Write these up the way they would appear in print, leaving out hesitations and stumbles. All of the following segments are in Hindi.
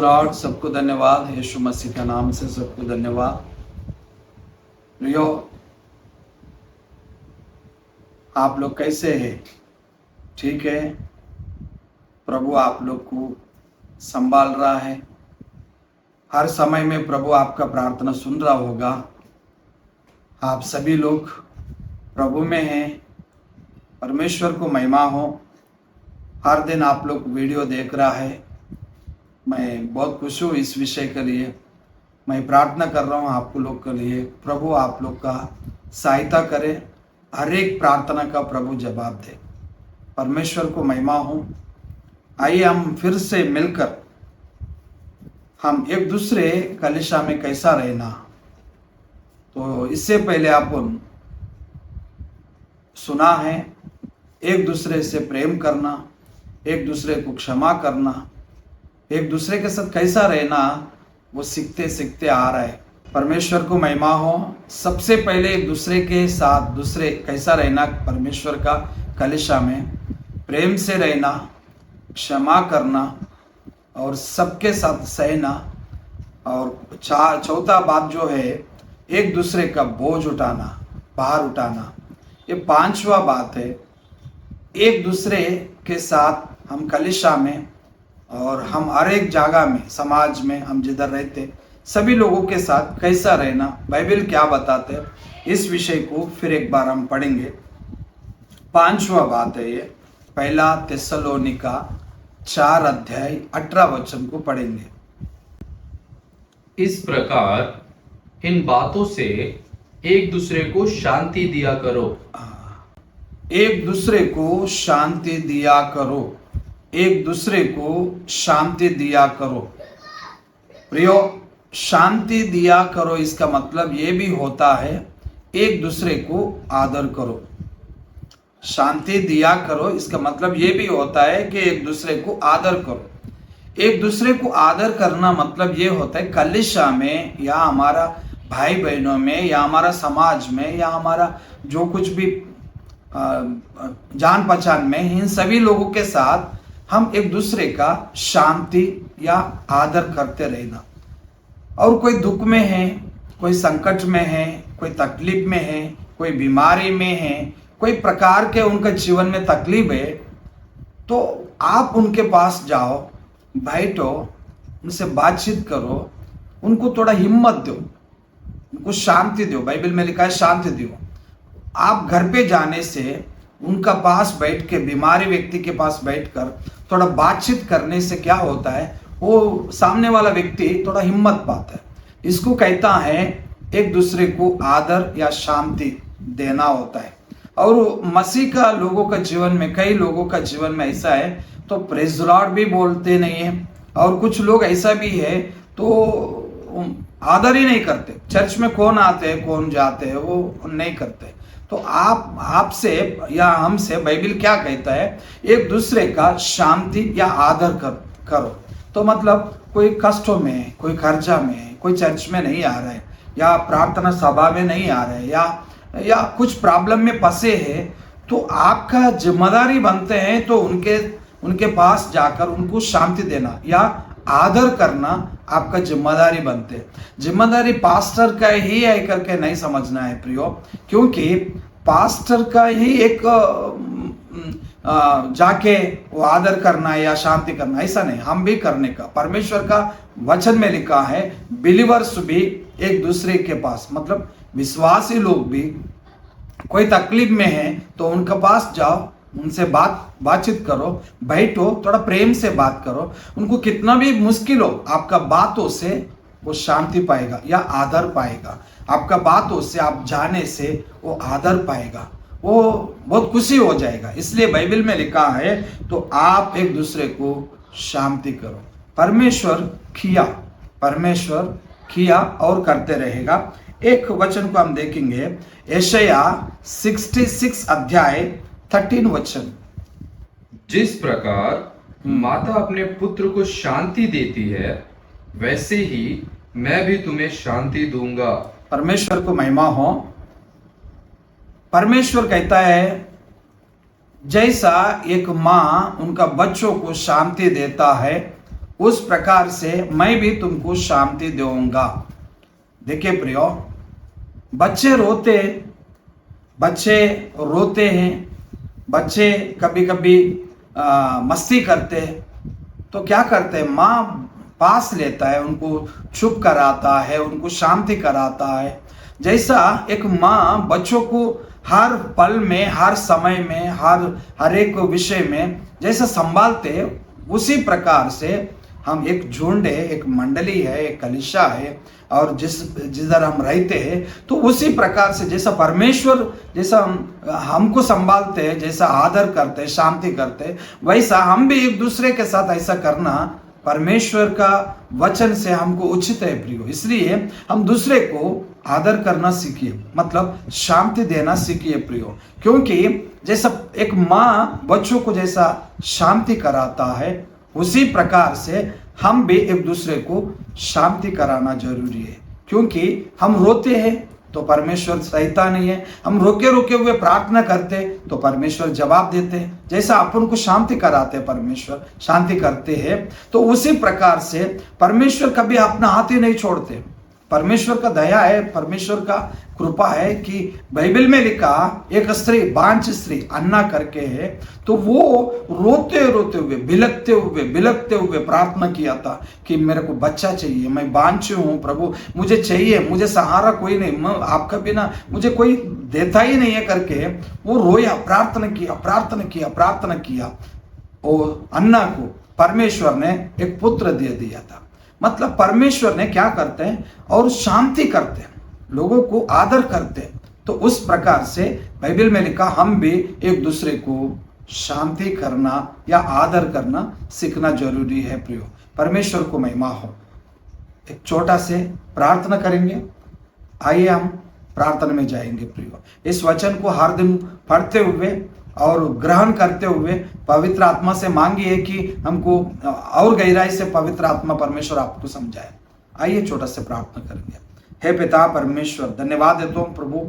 लॉर्ड। सबको धन्यवाद, यीशु मसीह का नाम से सबको धन्यवाद। प्रियो, आप लोग कैसे हैं? ठीक है? प्रभु आप लोग को संभाल रहा है। हर समय में प्रभु आपका प्रार्थना सुन रहा होगा। आप सभी लोग प्रभु में हैं। परमेश्वर को महिमा हो। हर दिन आप लोग वीडियो देख रहा है। मैं बहुत खुश हूँ इस विषय के लिए। मैं प्रार्थना कर रहा हूँ आप लोग के लिए, प्रभु आप लोग का सहायता करे। हर एक प्रार्थना का प्रभु जवाब दे। परमेश्वर को महिमा हो। आइए हम फिर से मिलकर हम एक दूसरे कलीसिया में कैसा रहना। तो इससे पहले अपन सुना है, एक दूसरे से प्रेम करना, एक दूसरे को क्षमा करना, एक दूसरे के साथ कैसा रहना, वो सीखते सीखते आ रहा है। परमेश्वर को महिमा हो। सबसे पहले एक दूसरे के साथ दूसरे कैसा रहना, परमेश्वर का कलीसिया में प्रेम से रहना, क्षमा करना और सबके साथ सहना। और चौथा बात जो है, एक दूसरे का बोझ उठाना, भार उठाना। ये पांचवा बात है। एक दूसरे के साथ हम कलीसिया में और हम हर एक जगह में, समाज में हम जिधर रहते सभी लोगों के साथ कैसा रहना, बाइबल क्या बताते हैं, इस विषय को फिर एक बार हम पढ़ेंगे। पांचवा बात है ये, पहला थिस्सलुनीका 4 अध्याय 18 वचन को पढ़ेंगे। इस प्रकार इन बातों से एक दूसरे को शांति दिया करो। एक दूसरे को शांति दिया करो। एक दूसरे को शांति दिया करो। प्रियो, शांति दिया करो इसका मतलब ये भी होता है एक दूसरे को आदर करो। शांति दिया करो इसका मतलब ये भी होता है कि एक दूसरे को आदर करो। एक दूसरे को आदर करना मतलब ये होता है कलीसिया में या हमारा भाई बहनों में या हमारा समाज में या हमारा जो कुछ भी जान पहचान में, इन सभी लोगों के साथ हम एक दूसरे का शांति या आदर करते रहना। और कोई दुख में है, कोई संकट में है, कोई तकलीफ में है, कोई बीमारी में है, कोई प्रकार के उनका जीवन में तकलीफ है, तो आप उनके पास जाओ, बैठो, उनसे बातचीत करो, उनको थोड़ा हिम्मत दो, उनको शांति दो। बाइबल में लिखा है शांति दो। आप घर पे जाने से उनका पास बैठ के, बीमारी व्यक्ति के पास बैठकर थोड़ा बातचीत करने से क्या होता है, वो सामने वाला व्यक्ति थोड़ा हिम्मत पाता है। इसको कहता है एक दूसरे को आदर या शांति देना होता है। और मसीह का लोगों का जीवन में, कई लोगों का जीवन में ऐसा है तो प्रेज लॉर्ड भी बोलते नहीं है, और कुछ लोग ऐसा भी है तो आदर ही नहीं करते। चर्च में कौन आते हैं कौन जाते हैं वो नहीं करते। तो आपसे या हमसे बाइबल क्या कहता है, एक दूसरे का शांति या आदर करो। तो मतलब कोई कष्टों में, कोई खर्चा में, कोई चर्च में नहीं आ रहा है या प्रार्थना सभा में नहीं आ रहा है या कुछ प्रॉब्लम में फंसे हैं, तो आपका जिम्मेदारी बनते हैं तो उनके पास जाकर उनको शांति देना या आदर करना आपका जिम्मेदारी बनते। जिम्मेदारी पास्टर का ही है करके नहीं समझना है प्रियो, क्योंकि पास्टर का ही एक जाके वो आदर करना या शांति करना ऐसा नहीं, हम भी करने का। परमेश्वर का वचन में लिखा है बिलीवर्स भी एक दूसरे के पास, मतलब विश्वासी लोग भी कोई तकलीफ में है तो उनके पास जाओ, उनसे बातचीत करो, बैठो, थोड़ा प्रेम से बात करो। उनको कितना भी मुश्किल हो, आपका बातों से वो शांति पाएगा या आदर पाएगा। आपका बातों से, आप जाने से वो आदर पाएगा, वो बहुत खुशी हो जाएगा। इसलिए बाइबल में लिखा है तो आप एक दूसरे को शांति करो। परमेश्वर किया और करते रहेगा। एक वचन को हम देखेंगे, यशाया 66 अध्याय 13 वचन। जिस प्रकार माता अपने पुत्र को शांति देती है, वैसे ही मैं भी तुम्हें शांति दूंगा। परमेश्वर को महिमा हो। परमेश्वर कहता है जैसा एक माँ उनका बच्चों को शांति देता है, उस प्रकार से मैं भी तुमको शांति दूंगा। देखिए प्रियो, बच्चे रोते हैं, बच्चे कभी कभी मस्ती करते हैं, तो क्या करते हैं, माँ पास लेता है, उनको चुप कराता है, उनको शांति कराता है। जैसा एक माँ बच्चों को हर पल में, हर समय में, हर एक विषय में जैसा संभालते हैं, उसी प्रकार से हम एक झुंड है, एक मंडली है, एक कलिशा है, और जिधर हम रहते हैं, तो उसी प्रकार से जैसा परमेश्वर जैसा हमको संभालते हैं, जैसा आदर करते हैं, शांति करते हैं, वैसा हम भी एक दूसरे के साथ ऐसा करना परमेश्वर का वचन से हमको उचित है प्रियो। इसलिए हम दूसरे को आदर करना सीखिए, मतलब शांति देना सीखिए प्रियो। क्योंकि जैसा एक माँ बच्चों को जैसा शांति कराता है, उसी प्रकार से हम भी एक दूसरे को शांति कराना जरूरी है। क्योंकि हम रोते हैं तो परमेश्वर सहता नहीं है, हम रोके रोके हुए प्रार्थना करते तो परमेश्वर जवाब देते हैं। जैसा अपन को शांति कराते परमेश्वर शांति करते हैं, तो उसी प्रकार से परमेश्वर कभी अपना हाथ ही नहीं छोड़ते। परमेश्वर का दया है, परमेश्वर का कृपा है कि बाइबल में लिखा एक स्त्री, बांझ स्त्री अन्ना करके है, तो वो रोते रोते हुए बिलखते हुए प्रार्थना किया था कि मेरे को बच्चा चाहिए, मैं बांझ हूँ प्रभु, मुझे चाहिए, मुझे सहारा कोई नहीं, मैं आपका बिना मुझे कोई देता ही नहीं है करके वो रोया, प्रार्थना किया। और अन्ना को परमेश्वर ने एक पुत्र दे दिया था। मतलब परमेश्वर ने क्या करते हैं, और शांति करते हैं, लोगों को आदर करते हैं। तो उस प्रकार से बाइबल में लिखा हम भी एक दूसरे को शांति करना या आदर करना सीखना जरूरी है प्रियो। परमेश्वर को महिमा हो। एक छोटा से प्रार्थना करेंगे, आइए हम प्रार्थना में जाएंगे प्रियो। इस वचन को हर दिन पढ़ते हुए और ग्रहण करते हुए पवित्र आत्मा से मांगिए कि हमको और गहराई से पवित्र आत्मा परमेश्वर आपको समझाए। आइए छोटा से प्रार्थना करेंगे। हे पिता परमेश्वर, धन्यवाद देता हूं प्रभु,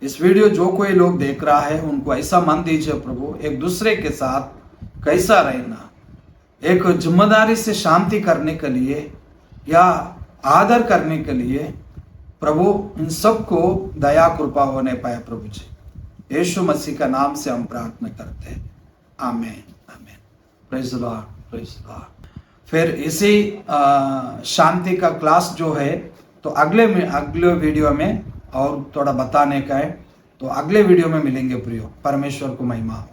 इस वीडियो जो कोई लोग देख रहा है उनको ऐसा मन दीजिए प्रभु, एक दूसरे के साथ कैसा रहना, एक जिम्मेदारी से शांति करने के लिए या आदर करने के लिए प्रभु, इन सबको दया कृपा होने पाए प्रभु जी। यीशु मसीह का नाम से हम प्रार्थना करते हैं, आमीन आमीन। Praise the Lord, praise the Lord. फिर इसी शांति का क्लास जो है तो अगले वीडियो में और थोड़ा बताने का है, तो अगले वीडियो में मिलेंगे प्रियो। परमेश्वर को महिमा हो।